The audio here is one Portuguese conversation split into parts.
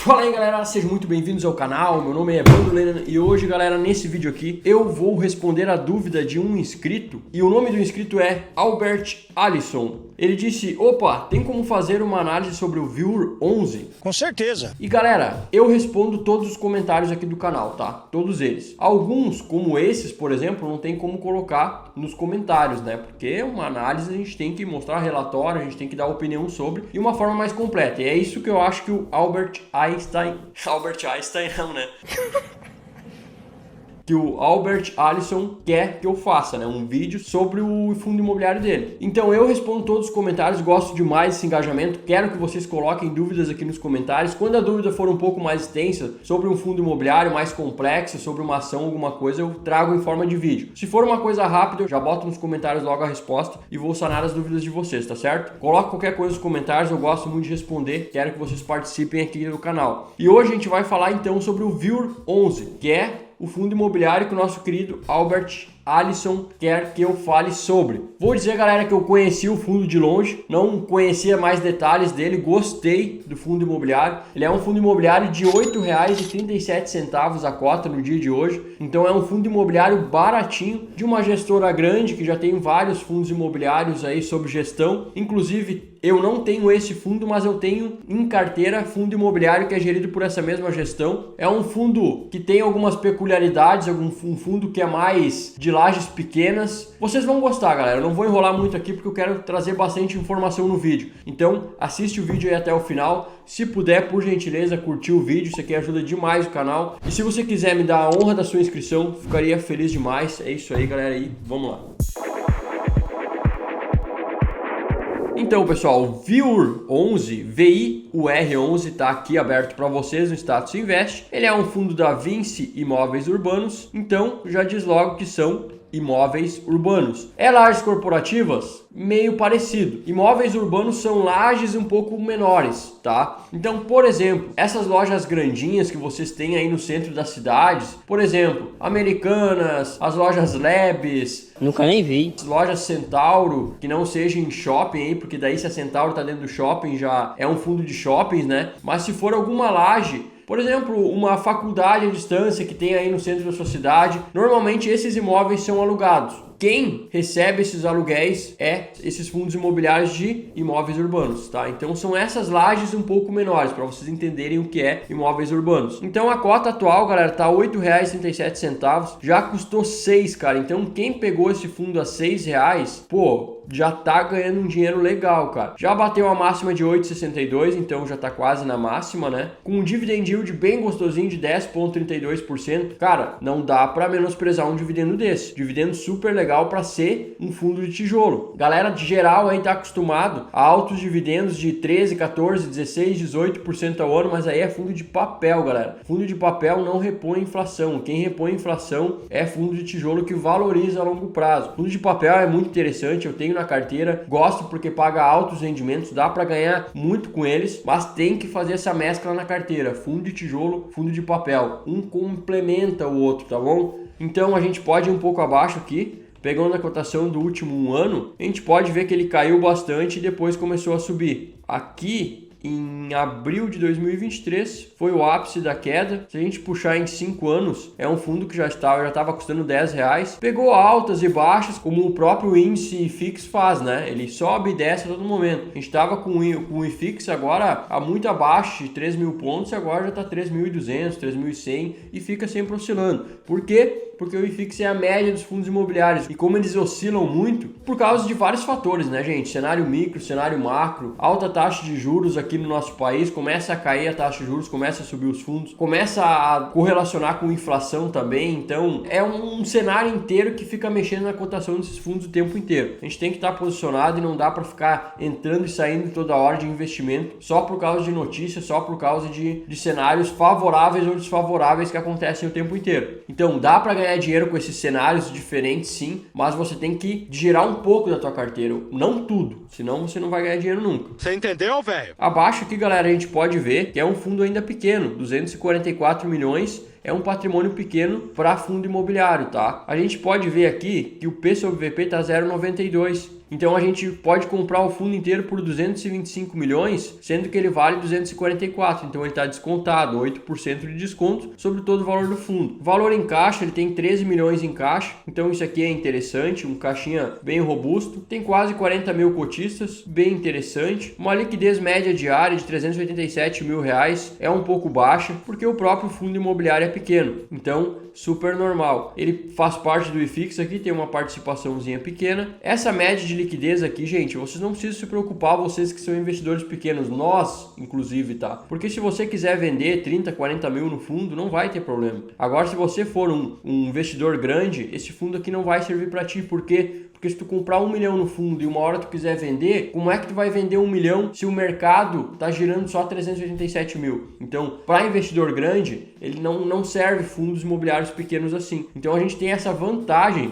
Fala aí galera, sejam muito bem-vindos ao canal, meu nome é Brando Lennon e hoje galera, nesse vídeo aqui eu vou responder a dúvida de um inscrito e o nome do inscrito é Albert Alisson. Ele disse, opa, tem como fazer uma análise sobre o Viewer 11? Com certeza. E galera, eu respondo todos os comentários aqui do canal, tá? Todos eles. Alguns, como esses, por exemplo, não tem como colocar nos comentários, né? Porque uma análise a gente tem que mostrar relatório, a gente tem que dar opinião sobre e uma forma mais completa. E é isso que eu acho que o Albert Einstein não, né? Que o Albert Alisson quer que eu faça, né? Um vídeo sobre o fundo imobiliário dele. Então eu respondo todos os comentários, gosto demais desse engajamento, quero que vocês coloquem dúvidas aqui nos comentários. Quando a dúvida for um pouco mais extensa, sobre um fundo imobiliário mais complexa, sobre uma ação, alguma coisa, eu trago em forma de vídeo. Se for uma coisa rápida, eu já boto nos comentários logo a resposta e vou sanar as dúvidas de vocês, tá certo? Coloque qualquer coisa nos comentários, eu gosto muito de responder, quero que vocês participem aqui do canal. E hoje a gente vai falar então sobre o Viewer 11, que é o fundo imobiliário que o nosso querido Albert Alisson quer que eu fale sobre. Vou dizer, galera, que eu conheci o fundo de longe, não conhecia mais detalhes dele, gostei do fundo imobiliário. Ele é um fundo imobiliário de R$ 8,37 a cota no dia de hoje. Então é um fundo imobiliário baratinho, de uma gestora grande que já tem vários fundos imobiliários aí sob gestão. Inclusive, eu não tenho esse fundo, mas eu tenho em carteira fundo imobiliário que é gerido por essa mesma gestão. É um fundo que tem algumas peculiaridades, um fundo que é mais de lajes pequenas. Vocês vão gostar, galera. Eu não vou enrolar muito aqui porque eu quero trazer bastante informação no vídeo. Então, assiste o vídeo aí até o final. Se puder, por gentileza, curtir o vídeo. Isso aqui ajuda demais o canal. E se você quiser me dar a honra da sua inscrição, ficaria feliz demais. É isso aí, galera. E vamos lá. Então, pessoal, o Viewer 11, VIUR11, está aqui aberto para vocês no Status Invest. Ele é um fundo da Vinci Imóveis Urbanos, então já diz logo que são imóveis urbanos. É lajes corporativas? Meio parecido. Imóveis urbanos são lajes um pouco menores, tá? Então, por exemplo, essas lojas grandinhas que vocês têm aí no centro das cidades, por exemplo, Americanas, as lojas Lebes, nunca nem vi. As lojas Centauro, que não seja em shopping aí, porque daí se a Centauro tá dentro do shopping já é um fundo de shoppings, né? Mas se for alguma laje, por exemplo, uma faculdade à distância que tem aí no centro da sua cidade, normalmente esses imóveis são alugados. Quem recebe esses aluguéis é esses fundos imobiliários de imóveis urbanos, tá? Então são essas lajes um pouco menores, para vocês entenderem o que é imóveis urbanos. Então a cota atual, galera, tá R$ 8,37, já custou 6, cara. Então quem pegou esse fundo a R$ 6, pô, já tá ganhando um dinheiro legal, cara. Já bateu a máxima de 8,62, então já tá quase na máxima, né? Com um dividend yield bem gostosinho de 10,32%. Cara, não dá para menosprezar um dividendo desse. Dividendo super legal para ser um fundo de tijolo. Galera de geral aí tá acostumado a altos dividendos de 13, 14, 16, 18% ao ano, mas aí é fundo de papel, galera. Fundo de papel não repõe inflação. Quem repõe inflação é fundo de tijolo que valoriza a longo prazo. Fundo de papel é muito interessante, eu tenho na carteira, gosto porque paga altos rendimentos, dá para ganhar muito com eles, mas tem que fazer essa mescla na carteira. Fundo de tijolo, fundo de papel. Um complementa o outro, tá bom? Então a gente pode ir um pouco abaixo aqui. Pegando a cotação do último ano, a gente pode ver que ele caiu bastante e depois começou a subir. Aqui, em abril de 2023, foi o ápice da queda. Se a gente puxar em 5 anos, é um fundo que já estava custando R$10. Pegou altas e baixas, como o próprio índice IFIX faz, né? Ele sobe e desce a todo momento. A gente estava com o IFIX agora muito abaixo de 3.000 pontos e agora já está 3.200, 3.100 e fica sempre oscilando. Por quê? Porque o IFIX é a média dos fundos imobiliários e como eles oscilam muito por causa de vários fatores, né, gente? Cenário micro, cenário macro, alta taxa de juros aqui no nosso país, começa a cair a taxa de juros, começa a subir os fundos, começa a correlacionar com inflação também, então é um cenário inteiro que fica mexendo na cotação desses fundos o tempo inteiro. A gente tem que estar posicionado e não dá para ficar entrando e saindo toda hora de investimento só por causa de notícias, só por causa de cenários favoráveis ou desfavoráveis que acontecem o tempo inteiro. Então dá para ganhar dinheiro com esses cenários diferentes, sim, mas você tem que girar um pouco da tua carteira, não tudo, senão você não vai ganhar dinheiro nunca. Você entendeu, velho? Abaixo aqui, galera, a gente pode ver que é um fundo ainda pequeno, 244 milhões, é um patrimônio pequeno para fundo imobiliário, tá? A gente pode ver aqui que o P sobre VP tá 0,92. Então a gente pode comprar o fundo inteiro por 225 milhões, sendo que ele vale 244, então ele está descontado, 8% de desconto sobre todo o valor do fundo. O valor em caixa, ele tem 13 milhões em caixa, então isso aqui é interessante, um caixinha bem robusto, tem quase 40 mil cotistas, bem interessante. Uma liquidez média diária de 387 mil reais é um pouco baixa, porque o próprio fundo imobiliário é pequeno, então super normal. Ele faz parte do IFIX aqui, tem uma participaçãozinha pequena. Essa média de liquidez aqui, gente, vocês não precisam se preocupar, vocês que são investidores pequenos, nós inclusive, tá? Porque se você quiser vender 30, 40 mil no fundo, não vai ter problema. Agora, se você for um investidor grande, esse fundo aqui não vai servir para ti, porque se tu comprar 1 milhão no fundo e uma hora tu quiser vender, como é que tu vai vender 1 milhão se o mercado tá girando só 387 mil? Então, para investidor grande, ele não serve fundos imobiliários pequenos assim. Então, a gente tem essa vantagem,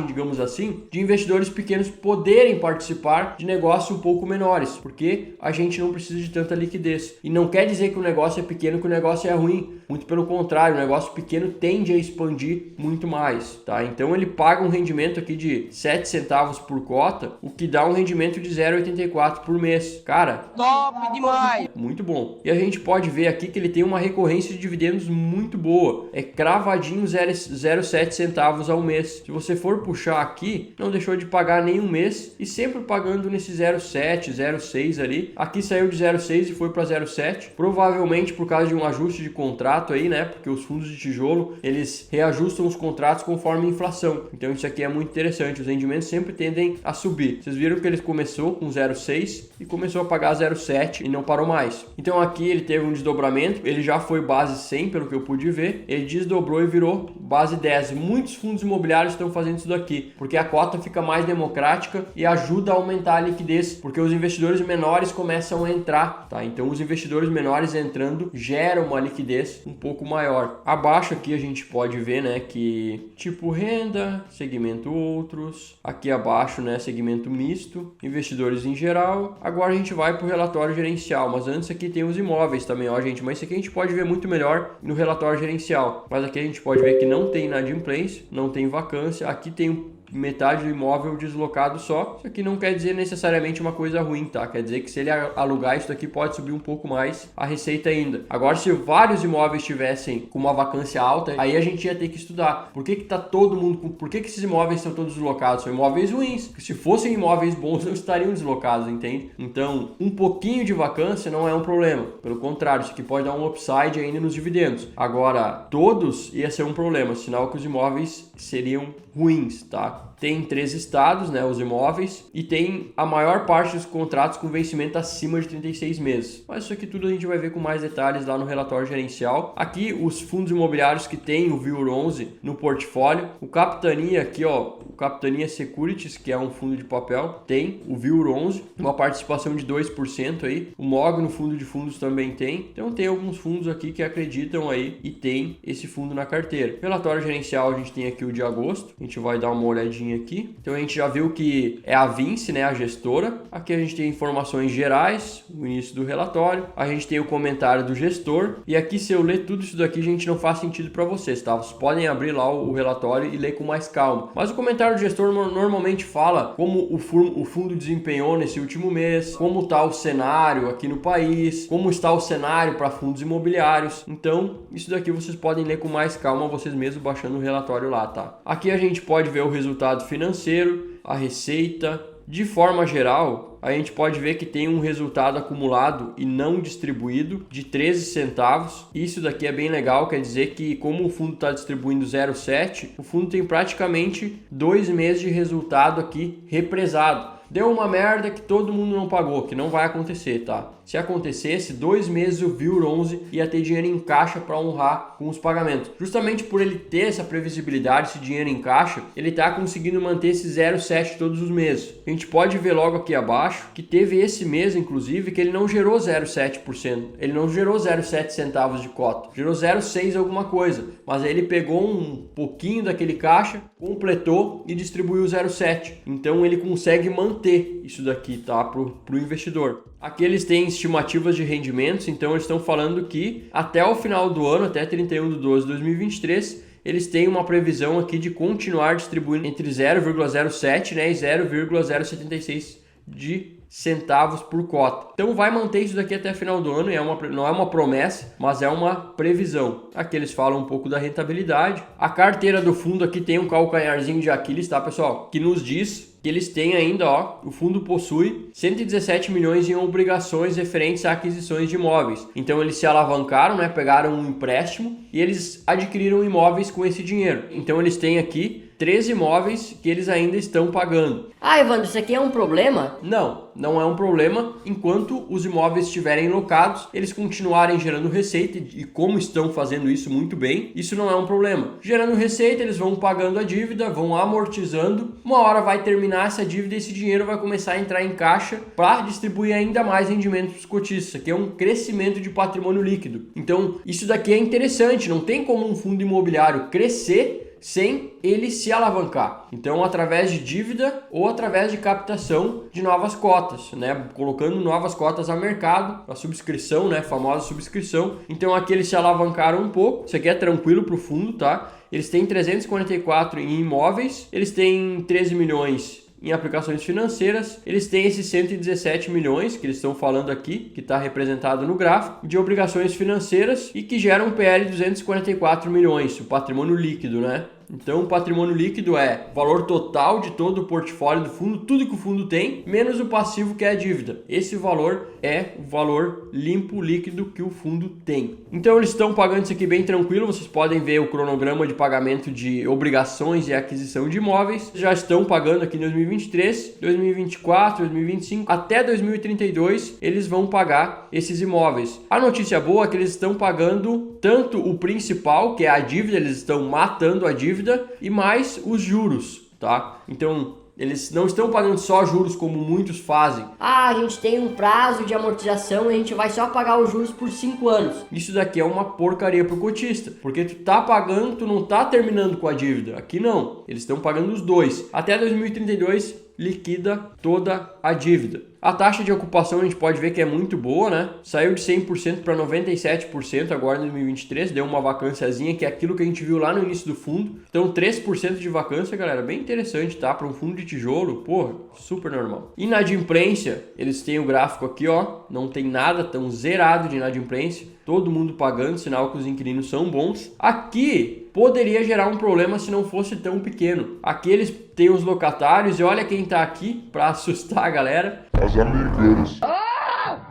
digamos assim, de investidores pequenos poderem participar de negócios um pouco menores, porque a gente não precisa de tanta liquidez. E não quer dizer que o negócio é pequeno, que o negócio é ruim. Muito pelo contrário, o negócio pequeno tende a expandir muito mais, tá? Então, ele paga um rendimento aqui de 7 centavos por cota, o que dá um rendimento de 0,84 por mês. Cara, top demais! Muito bom. E a gente pode ver aqui que ele tem uma recorrência de dividendos muito boa. É cravadinho 0,07 centavos ao mês. Se você for puxar aqui, não deixou de pagar nenhum mês e sempre pagando nesse 0,7, 0,6 ali. Aqui saiu de 0,6 e foi para 0,7. Provavelmente por causa de um ajuste de contrato aí, né? Porque os fundos de tijolo, eles reajustam os contratos conforme a inflação. Então isso aqui é muito interessante. Os rendimentos sempre tendem a subir. Vocês viram que ele começou com 0,6 e começou a pagar 0,7 e não parou mais. Então aqui ele teve um desdobramento, ele já foi base 100 pelo que eu pude ver, ele desdobrou e virou base 10. Muitos fundos imobiliários estão fazendo isso daqui, porque a cota fica mais democrática e ajuda a aumentar a liquidez, porque os investidores menores começam a entrar, tá? Então os investidores menores entrando geram uma liquidez um pouco maior. Abaixo aqui a gente pode ver, né, que tipo renda, segmento outros, aqui abaixo, né, segmento misto, investidores em geral. Agora a gente vai para o relatório gerencial, mas antes aqui tem os imóveis também, ó, gente, mas isso aqui a gente pode ver muito melhor no relatório gerencial. Mas aqui a gente pode ver que não tem inadimplência, não tem vacância, aqui tem metade do imóvel deslocado só. Isso aqui não quer dizer necessariamente uma coisa ruim, tá? Quer dizer que se ele alugar isso daqui pode subir um pouco mais a receita ainda. Agora, se vários imóveis tivessem com uma vacância alta, aí a gente ia ter que estudar. Por que tá todo mundo por que esses imóveis estão todos deslocados? São imóveis ruins. Porque se fossem imóveis bons, não estariam deslocados, entende? Então, um pouquinho de vacância não é um problema. Pelo contrário, isso aqui pode dar um upside ainda nos dividendos. Agora, todos ia ser um problema, sinal que os imóveis seriam ruins, tá? Tem 3 estados, né, os imóveis, e tem a maior parte dos contratos com vencimento acima de 36 meses. Mas isso aqui tudo a gente vai ver com mais detalhes lá no relatório gerencial. Aqui os fundos imobiliários que tem o VIUR 11 no portfólio. O Capitania aqui, ó, o Capitania Securities, que é um fundo de papel, tem o VIUR 11, uma participação de 2% aí. O MOG no fundo de fundos também tem. Então tem alguns fundos aqui que acreditam aí e tem esse fundo na carteira. Relatório gerencial a gente tem aqui o de agosto. A gente vai dar uma olhadinha aqui. Então a gente já viu que é a Vinci, né, a gestora. Aqui a gente tem informações gerais, o início do relatório. A gente tem o comentário do gestor. E aqui, se eu ler tudo isso daqui, gente, não faz sentido para vocês, tá? Vocês podem abrir lá o relatório e ler com mais calma. Mas o comentário do gestor normalmente fala como o fundo desempenhou nesse último mês, como está o cenário aqui no país, como está o cenário para fundos imobiliários. Então, isso daqui vocês podem ler com mais calma, vocês mesmos baixando o relatório lá, tá? Aqui a gente pode ver o resultado financeiro, a receita. De forma geral, a gente pode ver que tem um resultado acumulado e não distribuído de 13 centavos. Isso daqui é bem legal, quer dizer que como o fundo está distribuindo 0,7, o fundo tem praticamente 2 meses de resultado aqui represado. Deu uma merda que todo mundo não pagou, que não vai acontecer, tá? Se acontecesse, 2 meses o VIUR 11 ia ter dinheiro em caixa para honrar com os pagamentos. Justamente por ele ter essa previsibilidade, esse dinheiro em caixa, ele está conseguindo manter esse 0,7 todos os meses. A gente pode ver logo aqui abaixo que teve esse mês, inclusive, que ele não gerou 0,7%. Ele não gerou 0,7 centavos de cota. Gerou 0,6 alguma coisa. Mas aí ele pegou um pouquinho daquele caixa, completou e distribuiu 0,7. Então ele consegue manter isso daqui, tá? Pro investidor. Aqui eles têm estimativas de rendimentos, então eles estão falando que até o final do ano, até 31/12/2023, eles têm uma previsão aqui de continuar distribuindo entre 0,07, né, e 0,076 de centavos por cota. Então vai manter isso daqui até final do ano, não é uma promessa, mas é uma previsão. Aqui eles falam um pouco da rentabilidade. A carteira do fundo aqui tem um calcanharzinho de Aquiles, tá, pessoal? Que nos diz que eles têm ainda, ó, o fundo possui 117 milhões em obrigações referentes a aquisições de imóveis. Então eles se alavancaram, né, pegaram um empréstimo e eles adquiriram imóveis com esse dinheiro. Então eles têm aqui 13 imóveis que eles ainda estão pagando. Ah, Evandro, isso aqui é um problema? Não é um problema enquanto os imóveis estiverem locados, eles continuarem gerando receita e como estão fazendo isso muito bem, isso não é um problema. Gerando receita, eles vão pagando a dívida, vão amortizando, uma hora vai terminar essa dívida e esse dinheiro vai começar a entrar em caixa para distribuir ainda mais rendimentos para os cotistas. Isso aqui é um crescimento de patrimônio líquido. Então, isso daqui é interessante, não tem como um fundo imobiliário crescer sem ele se alavancar. Então, através de dívida ou através de captação de novas cotas, né? Colocando novas cotas a mercado, a subscrição, né? A famosa subscrição. Então, aqui eles se alavancaram um pouco. Isso aqui é tranquilo para o fundo, tá? Eles têm 344 em imóveis, eles têm 13 milhões em aplicações financeiras, eles têm esses 117 milhões que eles estão falando aqui, que está representado no gráfico, de obrigações financeiras e que geram um PL de 244 milhões, o patrimônio líquido, né? Então, o patrimônio líquido é o valor total de todo o portfólio do fundo, tudo que o fundo tem, menos o passivo que é a dívida. Esse valor é o valor limpo, líquido que o fundo tem. Então, eles estão pagando isso aqui bem tranquilo. Vocês podem ver o cronograma de pagamento de obrigações e aquisição de imóveis. Já estão pagando aqui em 2023, 2024, 2025, até 2032, eles vão pagar esses imóveis. A notícia boa é que eles estão pagando tanto o principal, que é a dívida, eles estão matando a dívida, e mais os juros, tá? Então, eles não estão pagando só juros como muitos fazem. Ah, a gente tem um prazo de amortização e a gente vai só pagar os juros por 5 anos. Isso daqui é uma porcaria pro cotista, porque tu tá pagando, tu não tá terminando com a dívida. Aqui não, eles estão pagando os dois. Até 2032 liquida toda a dívida. A taxa de ocupação a gente pode ver que é muito boa, né? Saiu de 100% para 97% agora em 2023, deu uma vacânciazinha, que é aquilo que a gente viu lá no início do fundo. Então 3% de vacância, galera, bem interessante, tá? Para um fundo de tijolo, porra, super normal. Inadimplência, eles têm o gráfico aqui, ó, não tem nada, tão zerado de inadimplência. Todo mundo pagando, sinal que os inquilinos são bons. Aqui poderia gerar um problema se não fosse tão pequeno. Aqui eles têm os locatários e olha quem tá aqui para assustar a galera. As Americanas.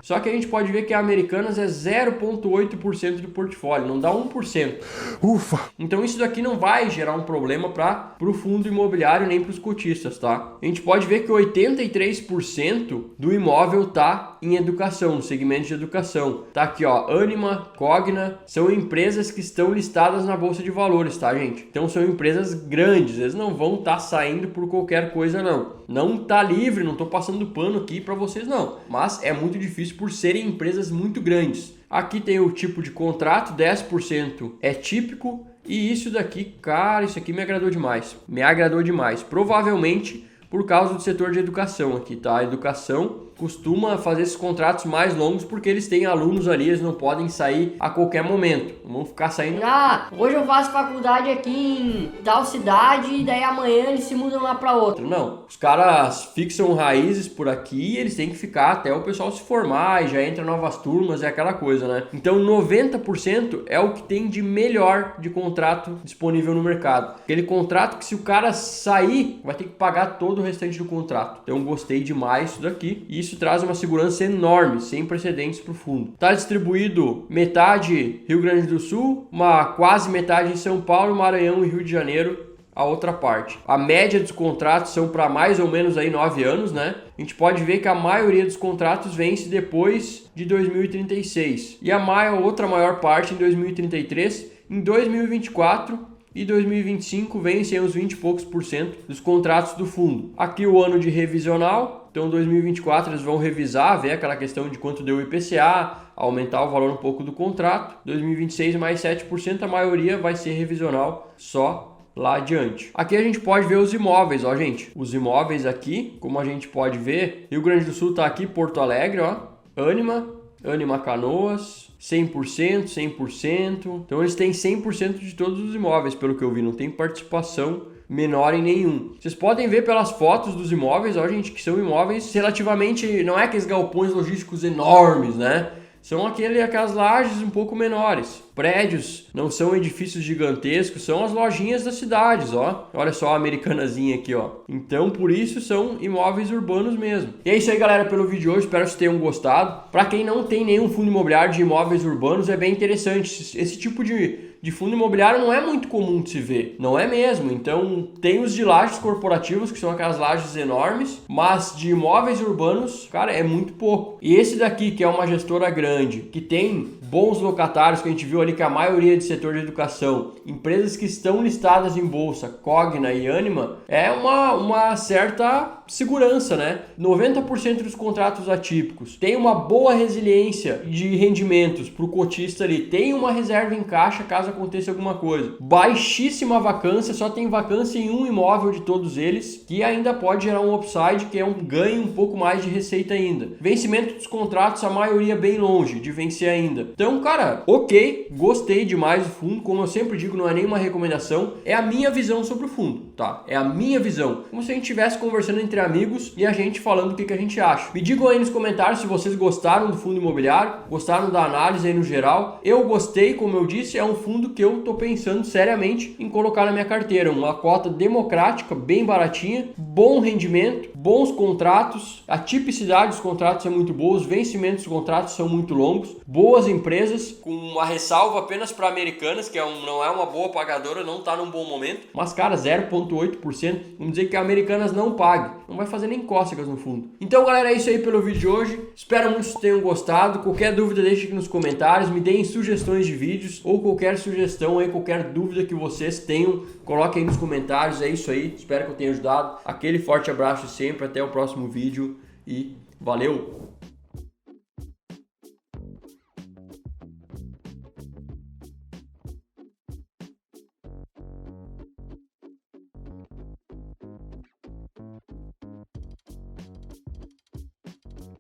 Só que a gente pode ver que a Americanas é 0,8% do portfólio, não dá 1%. Ufa! Então isso daqui não vai gerar um problema para o fundo imobiliário nem para os cotistas, tá? A gente pode ver que 83% do imóvel tá em educação, no segmento de educação. Tá aqui, ó, Ânima, Cogna, são empresas que estão listadas na Bolsa de Valores, tá, gente? Então são empresas grandes, eles não vão estar saindo por qualquer coisa, não. Não tá livre, não tô passando pano aqui para vocês, não. Mas é muito difícil por serem empresas muito grandes. Aqui tem o tipo de contrato, 10% é típico. E isso daqui, cara, isso aqui me agradou demais. Me agradou demais. Provavelmente por causa do setor de educação aqui, tá? A educação costuma fazer esses contratos mais longos porque eles têm alunos ali, eles não podem sair a qualquer momento. Não vão ficar saindo. Ah, hoje eu faço faculdade aqui em tal cidade e daí amanhã eles se mudam lá pra outra. Não, os caras fixam raízes por aqui e eles têm que ficar até o pessoal se formar e já entra novas turmas, é aquela coisa, né? Então 90% é o que tem de melhor de contrato disponível no mercado. Aquele contrato que se o cara sair, vai ter que pagar todo o restante do contrato. Então gostei demais disso daqui e isso traz uma segurança enorme, sem precedentes para o fundo. Está distribuído metade Rio Grande do Sul, uma quase metade em São Paulo, Maranhão e Rio de Janeiro, a outra parte. A média dos contratos são para mais ou menos aí 9 anos, né? A gente pode ver que a maioria dos contratos vence depois de 2036 e a outra maior parte em 2033, em 2024 e 2025 vencem os 20 e poucos % dos contratos do fundo. Aqui o ano de revisional. Então, 2024 eles vão revisar, ver aquela questão de quanto deu o IPCA, aumentar o valor um pouco do contrato. 2026 mais 7%, a maioria vai ser revisional só lá adiante. Aqui a gente pode ver os imóveis, ó, gente. Os imóveis aqui, como a gente pode ver, Rio Grande do Sul tá aqui, Porto Alegre, ó, Ânima, Anima Canoas, 100%, 100%. Então eles têm 100% de todos os imóveis, pelo que eu vi, não tem participação menor em nenhum. Vocês podem ver pelas fotos dos imóveis, ó, gente, que são imóveis relativamente, não é aqueles galpões logísticos enormes, né? São aquelas lajes um pouco menores. Prédios não são edifícios gigantescos, são as lojinhas das cidades, ó. Olha só a Americanazinha aqui, ó. Então, por isso, são imóveis urbanos mesmo. E é isso aí, galera, pelo vídeo de hoje. Espero que vocês tenham gostado. Para quem não tem nenhum fundo imobiliário de imóveis urbanos, é bem interessante. Esse tipo de fundo imobiliário não é muito comum de se ver, não é mesmo? Então, tem os de lajes corporativas, que são aquelas lajes enormes, mas de imóveis urbanos, cara, é muito pouco. E esse daqui, que é uma gestora grande, que tem bons locatários, que a gente viu ali que a maioria de setor de educação, empresas que estão listadas em bolsa, Cogna e Anima, é uma certa segurança, né? 90% dos contratos atípicos tem uma boa resiliência de rendimentos para o cotista ali, tem uma reserva em caixa caso aconteça alguma coisa. Baixíssima vacância, só tem vacância em um imóvel de todos eles, que ainda pode gerar um upside, que é um ganho um pouco mais de receita ainda. Vencimento dos contratos, a maioria bem longe de vencer ainda. Então, cara, ok, gostei demais do fundo. Como eu sempre digo, não é nenhuma recomendação, é a minha visão sobre o fundo, tá? É a minha visão. Como se a gente estivesse conversando entre amigos e a gente falando o que a gente acha. Me digam aí nos comentários se vocês gostaram do fundo imobiliário, gostaram da análise aí no geral. Eu gostei, como eu disse, é um fundo que eu tô pensando seriamente em colocar na minha carteira. Uma cota democrática, bem baratinha, bom rendimento, bons contratos, a tipicidade dos contratos é muito boa, os vencimentos dos contratos são muito longos, boas empresas, com uma ressalva apenas para Americanas, que não é uma boa pagadora, não tá num bom momento, mas cara, 0,8%, vamos dizer que a Americanas não pague, não vai fazer nem cócegas no fundo. Então, galera, é isso aí pelo vídeo de hoje, espero muito que vocês tenham gostado. Qualquer dúvida deixe aqui nos comentários, me deem sugestões de vídeos ou qualquer sugestão aí, qualquer dúvida que vocês tenham, coloquem aí nos comentários. É isso aí, espero que eu tenha ajudado. Aquele forte abraço sempre, até o próximo vídeo e valeu!